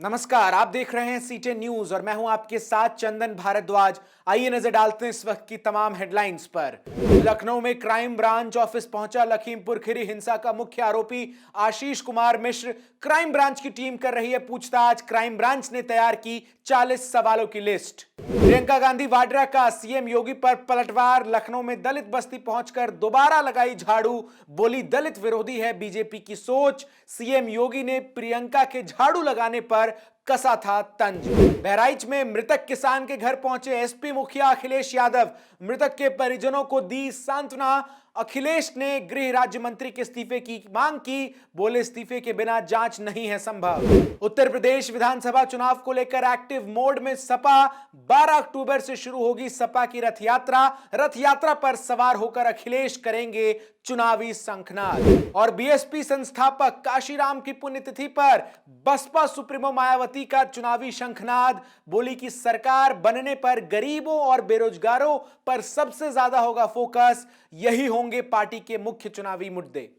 नमस्कार, आप देख रहे हैं सीटे न्यूज और मैं हूं आपके साथ चंदन भारद्वाज। आइए नजर डालते हैं इस वक्त की तमाम हेडलाइंस पर। लखनऊ में क्राइम ब्रांच ऑफिस पहुंचा लखीमपुर खीरी हिंसा का मुख्य आरोपी आशीष कुमार मिश्र। क्राइम ब्रांच की टीम कर रही है पूछताछ। क्राइम ब्रांच ने तैयार की 40 सवालों की लिस्ट। प्रियंका गांधी वाड्रा का सीएम योगी पर पलटवार। लखनऊ में दलित बस्ती पहुंचकर दोबारा लगाई झाड़ू, बोली दलित विरोधी है बीजेपी की सोच। सीएम योगी ने प्रियंका के झाड़ू लगाने पर कसा था तंज। बहराइच में मृतक किसान के घर पहुंचे एसपी मुखिया अखिलेश यादव। मृतक के परिजनों को दी सांत्वना। अखिलेश ने गृह राज्य मंत्री के इस्तीफे की मांग की, बोले इस्तीफे के बिना जांच नहीं है संभव। उत्तर प्रदेश विधानसभा चुनाव को लेकर एक्टिव मोड में सपा। 12 अक्टूबर से शुरू होगी सपा की रथ यात्रा। रथ यात्रा पर सवार होकर अखिलेश करेंगे चुनावी शंखनाद। और बीएसपी संस्थापक काशीराम की पुण्यतिथि पर बसपा सुप्रीमो मायावती का चुनावी शंखनाद, बोली कि सरकार बनने पर गरीबों और बेरोजगारों पर सबसे ज्यादा होगा फोकस, यही होंगे पार्टी के मुख्य चुनावी मुद्दे।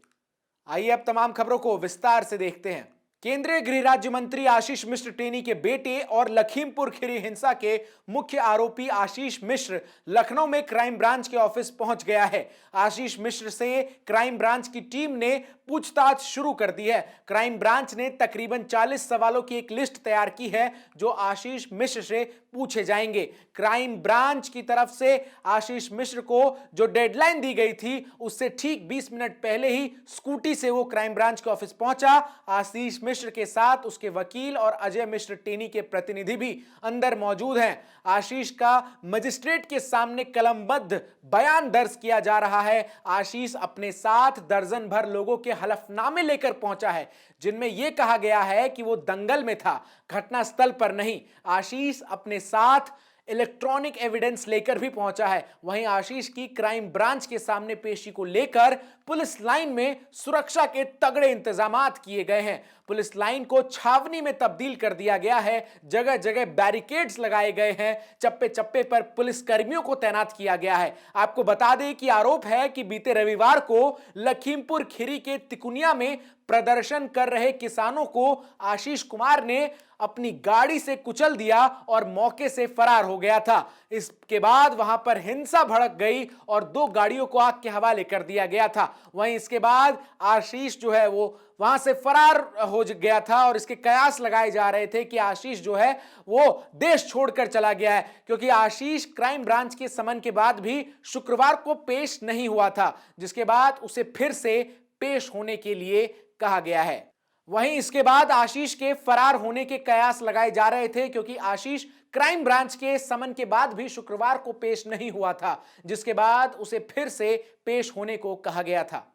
आइए अब तमाम खबरों को विस्तार से देखते हैं। केंद्रीय गृह राज्य मंत्री आशीष मिश्र टेनी के बेटे और लखीमपुर खीरी हिंसा के मुख्य आरोपी आशीष मिश्र लखनऊ में क्राइम ब्रांच के ऑफिस पहुंच गया है। आशीष मिश्र से क्राइम ब्रांच की टीम ने पूछताछ शुरू कर दी है। क्राइम ब्रांच ने तकरीबन 40 सवालों की एक लिस्ट तैयार की है जो आशीष मिश्र से पूछे जाएंगे। क्राइम ब्रांच की तरफ से आशीष मिश्र को जो डेडलाइन दी गई थी उससे ठीक 20 मिनट पहले ही स्कूटी से वो क्राइम ब्रांच के ऑफिस पहुंचा। आशीष मिश्र के साथ उसके वकील और अजय मिश्र टेनी के प्रतिनिधि भी अंदर मौजूद हैं। आशीष का मजिस्ट्रेट के सामने कलमबद्ध बयान दर्ज किया जा रहा है। आशीष अपने साथ दर्जन भर लोगों के हलफनामे लेकर पहुंचा है जिनमें यह कहा गया है कि वो दंगल में था, घटनास्थल पर नहीं। आशीष अपने साथ इलेक्ट्रॉनिक एविडेंस लेकर भी पहुंचा है। वहीं आशीष की क्राइम ब्रांच के सामने पेशी को लेकर पुलिस लाइन में सुरक्षा के तगड़े इंतजामात किए गए हैं। पुलिस लाइन को छावनी में तब्दील कर दिया गया है। जगह जगह बैरिकेड्स लगाए गए हैं। चप्पे चप्पे पर पुलिस कर्मियों को तैनात किया गया है। आपको बता दें कि आरोप है कि बीते रविवार को लखीमपुर खीरी के तिकुनिया में प्रदर्शन कर रहे किसानों को आशीष कुमार ने अपनी गाड़ी से कुचल दिया और मौके से फरार हो गया था। इसके बाद वहां पर हिंसा भड़क गई और 2 गाड़ियों को आग के हवाले कर दिया गया था। वहीं इसके बाद आशीष जो है वो वहां से फरार हो गया था और इसके कयास लगाए जा रहे थे कि आशीष जो है वो देश छोड़कर चला गया है, क्योंकि आशीष क्राइम ब्रांच के समन के बाद भी शुक्रवार को पेश नहीं हुआ था, जिसके बाद उसे फिर से पेश होने के लिए कहा गया है। वहीं इसके बाद आशीष के फरार होने के कयास लगाए जा रहे थे, क्योंकि आशीष क्राइम ब्रांच के समन के बाद भी शुक्रवार को पेश नहीं हुआ था, जिसके बाद उसे फिर से पेश होने को कहा गया था।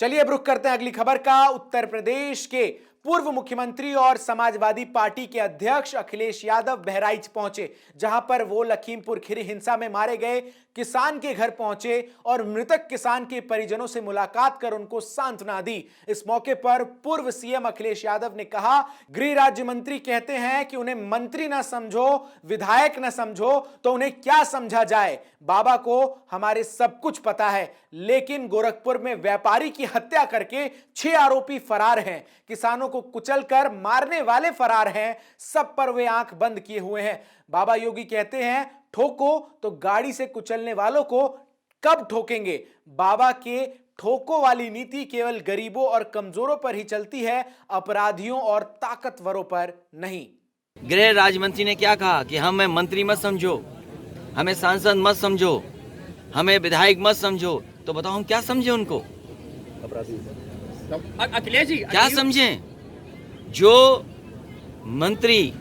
चलिए अब रुख करते हैं अगली खबर का। उत्तर प्रदेश के पूर्व मुख्यमंत्री और समाजवादी पार्टी के अध्यक्ष अखिलेश यादव बहराइच पहुंचे, जहां पर वो लखीमपुर खीरी हिंसा में मारे गए किसान के घर पहुंचे और मृतक किसान के परिजनों से मुलाकात कर उनको सांत्वना दी। इस मौके पर पूर्व सीएम अखिलेश यादव ने कहा, गृह राज्य मंत्री कहते हैं कि उन्हें मंत्री ना समझो, विधायक ना समझो, तो उन्हें क्या समझा जाए। बाबा को हमारे सब कुछ पता है, लेकिन गोरखपुर में व्यापारी की हत्या करके 6 आरोपी फरार हैं, किसानों को कुचलकर मारने वाले फरार हैं, सब पर वे आंख बंद किए हुए हैं। बाबा योगी कहते हैं ठोको तो गाड़ी से कुचलने वालों को कब ठोकेंगे। बाबा के ठोको वाली नीति केवल गरीबों और कमजोरों पर ही चलती है, अपराधियों और ताकतवरों पर नहीं। गृह राज्य मंत्री ने क्या कहा कि हमें मंत्री मत समझो, हमें सांसद मत समझो, हमें विधायक मत समझो। तो बताओ हम क्या समझे उनको? अखिलेश जी क्या समझें? जो मंत्री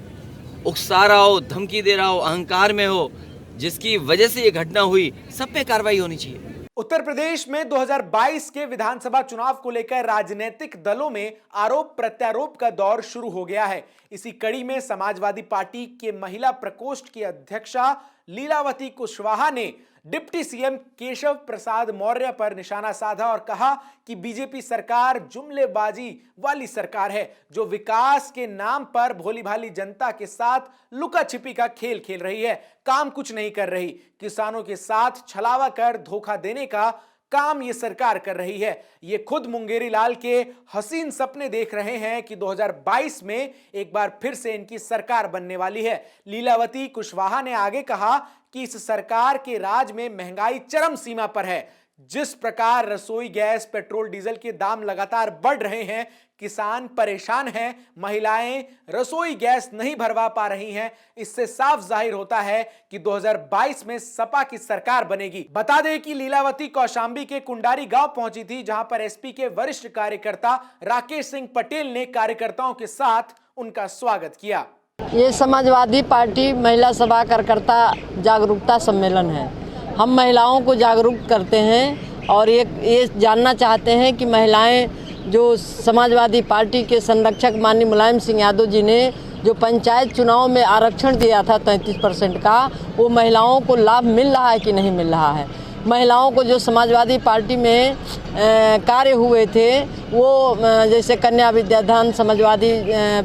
उकसा रहा हो, धमकी दे रहा हो, अहंकार में हो, जिसकी वजह से ये घटना हुई, सब पे कार्रवाई होनी चाहिए। उत्तर प्रदेश में 2022 के विधानसभा चुनाव को लेकर राजनीतिक दलों में आरोप प्रत्यारोप का दौर शुरू हो गया है। इसी कड़ी में समाजवादी पार्टी के महिला प्रकोष्ठ की अध्यक्षा लीलावती कुशवाहा ने डिप्टी सीएम केशव प्रसाद मौर्य पर निशाना साधा और कहा कि बीजेपी सरकार जुमलेबाजी वाली सरकार है, जो विकास के नाम पर भोली भाली जनता के साथ लुका छिपी का खेल खेल रही है, काम कुछ नहीं कर रही, किसानों के साथ छलावा कर धोखा देने का काम ये सरकार कर रही है। ये खुद मुंगेरी लाल के हसीन सपने देख रहे हैं कि 2022 में एक बार फिर से इनकी सरकार बनने वाली है। लीलावती कुशवाहा ने आगे कहा कि इस सरकार के राज में महंगाई चरम सीमा पर है। जिस प्रकार रसोई गैस, पेट्रोल, डीजल के दाम लगातार बढ़ रहे हैं, किसान परेशान हैं, महिलाएं रसोई गैस नहीं भरवा पा रही हैं, इससे साफ जाहिर होता है कि 2022 में सपा की सरकार बनेगी। बता दें कि लीलावती कौशांबी के कुंडारी गांव पहुंची थी, जहां पर एसपी के वरिष्ठ कार्यकर्ता राकेश सिंह पटेल ने कार्यकर्ताओं के साथ उनका स्वागत किया। ये समाजवादी पार्टी महिला सभा कार्यकर्ता जागरूकता सम्मेलन है। हम महिलाओं को जागरूक करते हैं और ये जानना चाहते हैं कि महिलाएं जो समाजवादी पार्टी के संरक्षक माननीय मुलायम सिंह यादव जी ने जो पंचायत चुनाव में आरक्षण दिया था 33% का, वो महिलाओं को लाभ मिल रहा है कि नहीं मिल रहा है। महिलाओं को जो समाजवादी पार्टी में कार्य हुए थे वो जैसे कन्या विद्याधन, समाजवादी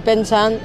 पेंशन,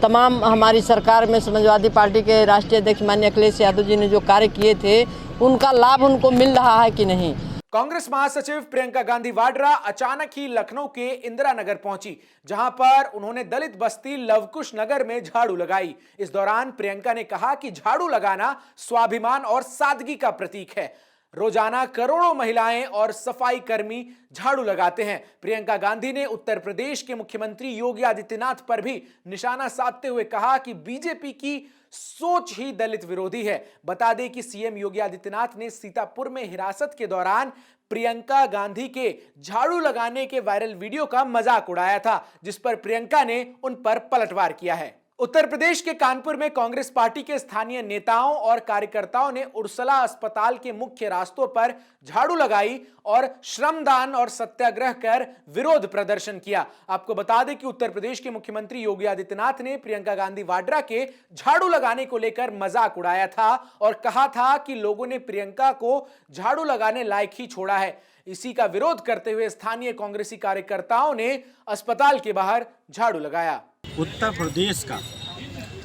तमाम हमारी सरकार में समाजवादी पार्टी के राष्ट्रीय अध्यक्ष माननीय अखिलेश यादव जी ने जो कार्य किए थे, उनका लाभ उनको मिल रहा है कि नहीं। कांग्रेस महासचिव प्रियंका गांधी वाड्रा अचानक ही लखनऊ के इंदिरा नगर पहुंची, जहां पर उन्होंने दलित बस्ती लवकुश नगर में झाड़ू लगाई। इस दौरान प्रियंका ने कहा कि झाड़ू लगाना स्वाभिमान और सादगी का प्रतीक है। रोजाना करोड़ों महिलाएं और सफाई कर्मी झाड़ू लगाते हैं। प्रियंका गांधी ने उत्तर प्रदेश के मुख्यमंत्री योगी आदित्यनाथ पर भी निशाना साधते हुए कहा कि बीजेपी की सोच ही दलित विरोधी है। बता दें कि सीएम योगी आदित्यनाथ ने सीतापुर में हिरासत के दौरान प्रियंका गांधी के झाड़ू लगाने के वायरल वीडियो का मजाक उड़ाया था, जिस पर प्रियंका ने उन पर पलटवार किया है। उत्तर प्रदेश के कानपुर में कांग्रेस पार्टी के स्थानीय नेताओं और कार्यकर्ताओं ने उर्सला अस्पताल के मुख्य रास्तों पर झाड़ू लगाई और श्रमदान और सत्याग्रह कर विरोध प्रदर्शन किया। आपको बता दें कि उत्तर प्रदेश के मुख्यमंत्री योगी आदित्यनाथ ने प्रियंका गांधी वाड्रा के झाड़ू लगाने को लेकर मजाक उड़ाया था और कहा था कि लोगों ने प्रियंका को झाड़ू लगाने लायक ही छोड़ा है। इसी का विरोध करते हुए स्थानीय कांग्रेसी कार्यकर्ताओं ने अस्पताल के बाहर झाड़ू लगाया। उत्तर प्रदेश का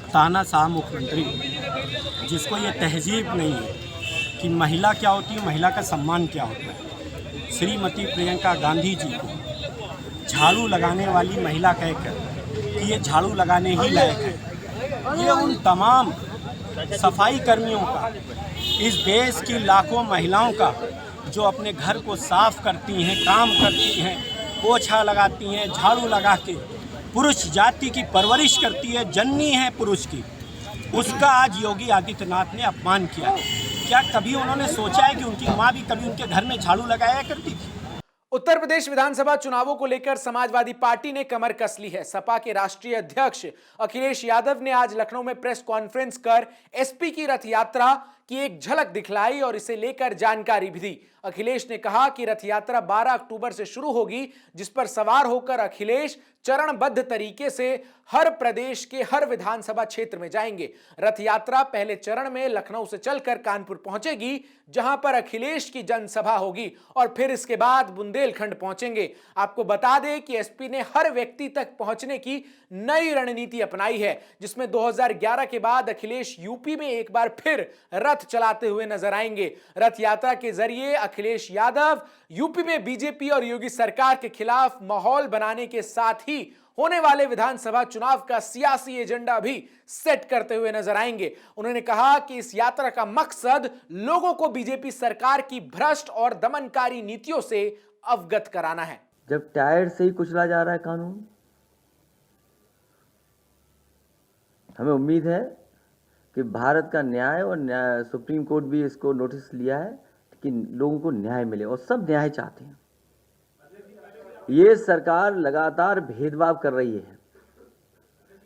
तानाशाह मुख्यमंत्री, जिसको ये तहजीब नहीं है कि महिला क्या होती है, महिला का सम्मान क्या होता है, श्रीमती प्रियंका गांधी जी को झाड़ू लगाने वाली महिला कहकर कि ये झाड़ू लगाने ही लायक है, ये उन तमाम सफाई कर्मियों का, इस देश की लाखों महिलाओं का जो अपने घर को साफ करती हैं, काम करती हैं, पोछा लगाती हैं, झाड़ू लगा के पुरुष जाति की परवरिश करती है, जननी है पुरुष की, उसका आज योगी आदित्यनाथ ने अपमान किया। क्या कभी उन्होंने सोचा है कि उनकी माँ भी कभी उनके घर में झाड़ू लगाया करती थी? उत्तर प्रदेश विधानसभा चुनावों को लेकर समाजवादी पार्टी ने कमर कस ली है। सपा के राष्ट्रीय अध्यक्ष अखिलेश यादव ने आज लखनऊ में प्रेस कॉन्फ्रेंस कर एसपी की रथ यात्रा की एक झलक दिखलाई और इसे लेकर जानकारी भी दी। अखिलेश ने कहा कि रथ यात्रा 12 अक्टूबर से शुरू होगी, जिस पर सवार होकर अखिलेश चरणबद्ध तरीके से हर प्रदेश के हर विधानसभा क्षेत्र में जाएंगे। रथ यात्रा पहले चरण में लखनऊ से चलकर कानपुर पहुंचेगी, जहां पर अखिलेश की जनसभा होगी और फिर इसके बाद बुंदेलखंड पहुंचेंगे। आपको बता दें कि एसपी ने हर व्यक्ति तक पहुंचने की नई रणनीति अपनाई है, जिसमें 2011 के बाद अखिलेश यूपी में एक बार फिर रथ चलाते हुए नजर आएंगे। रथ यात्रा के जरिए अखिलेश यादव यूपी में बीजेपी और योगी सरकार के खिलाफ माहौल बनाने के साथ ही होने वाले विधानसभा चुनाव का सियासी एजेंडा भी सेट करते हुए नजर आएंगे। उन्होंने कहा कि इस यात्रा का मकसद लोगों को बीजेपी सरकार की भ्रष्ट और दमनकारी नीतियों से अवगत कराना है। जब टायर से ही कुचला जा रहा है कानून, हमें उम्मीद है कि भारत का न्याय और सुप्रीम कोर्ट भी इसको नोटिस लिया है कि लोगों को न्याय मिले और सब न्याय चाहते हैं। ये सरकार लगातार भेदभाव कर रही है,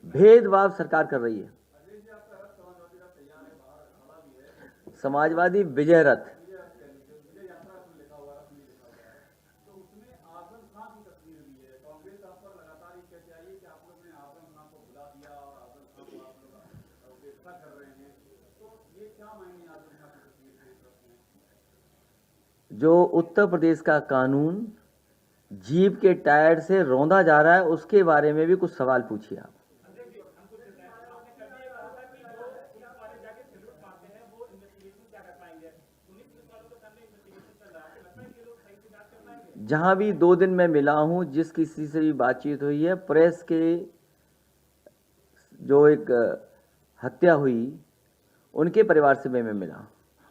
भेदभाव सरकार कर रही है। समाजवादी विजय रथ, जो उत्तर प्रदेश का कानून जीप के टायर से रौंदा जा रहा है, उसके बारे में भी कुछ सवाल पूछिए आप। जहाँ भी 2 दिन मैं मिला हूँ, जिस किसी से भी बातचीत हुई है, प्रेस के जो एक हत्या हुई उनके परिवार से मैं मिला।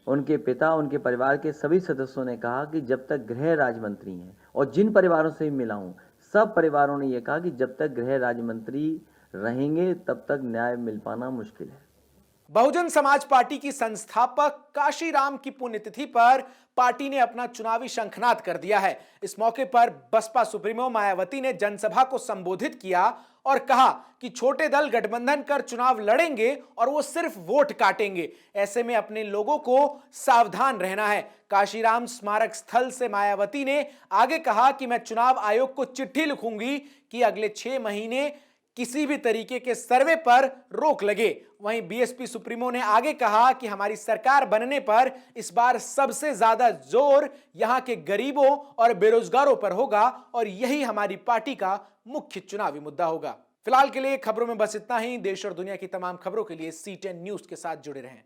उनके पिता, उनके परिवार के सभी सदस्यों ने कहा कि जब तक गृह राज्य मंत्री हैं, और जिन परिवारों से भी मिला हूँ सब परिवारों ने यह कहा कि जब तक गृह राज्य मंत्री रहेंगे तब तक न्याय मिल पाना मुश्किल है। बहुजन समाज पार्टी की संस्थापक काशीराम की पुण्यतिथि पर पार्टी ने अपना चुनावी शंखनाद कर दिया है। इस मौके पर बसपा सुप्रीमो मायावती ने जनसभा को संबोधित किया और कहा कि छोटे दल गठबंधन कर चुनाव लड़ेंगे और वो सिर्फ वोट काटेंगे। ऐसे में अपने लोगों को सावधान रहना है। काशीराम स्मारक स्थल से मायावती ने आगे कहा कि मैं चुनाव आयोग को चिट्ठी लिखूंगी कि अगले 6 महीने किसी भी तरीके के सर्वे पर रोक लगे। वहीं बीएसपी सुप्रीमो ने आगे कहा कि हमारी सरकार बनने पर इस बार सबसे ज्यादा जोर यहां के गरीबों और बेरोजगारों पर होगा और यही हमारी पार्टी का मुख्य चुनावी मुद्दा होगा। फिलहाल के लिए खबरों में बस इतना ही। देश और दुनिया की तमाम खबरों के लिए C10 न्यूज के साथ जुड़े रहें।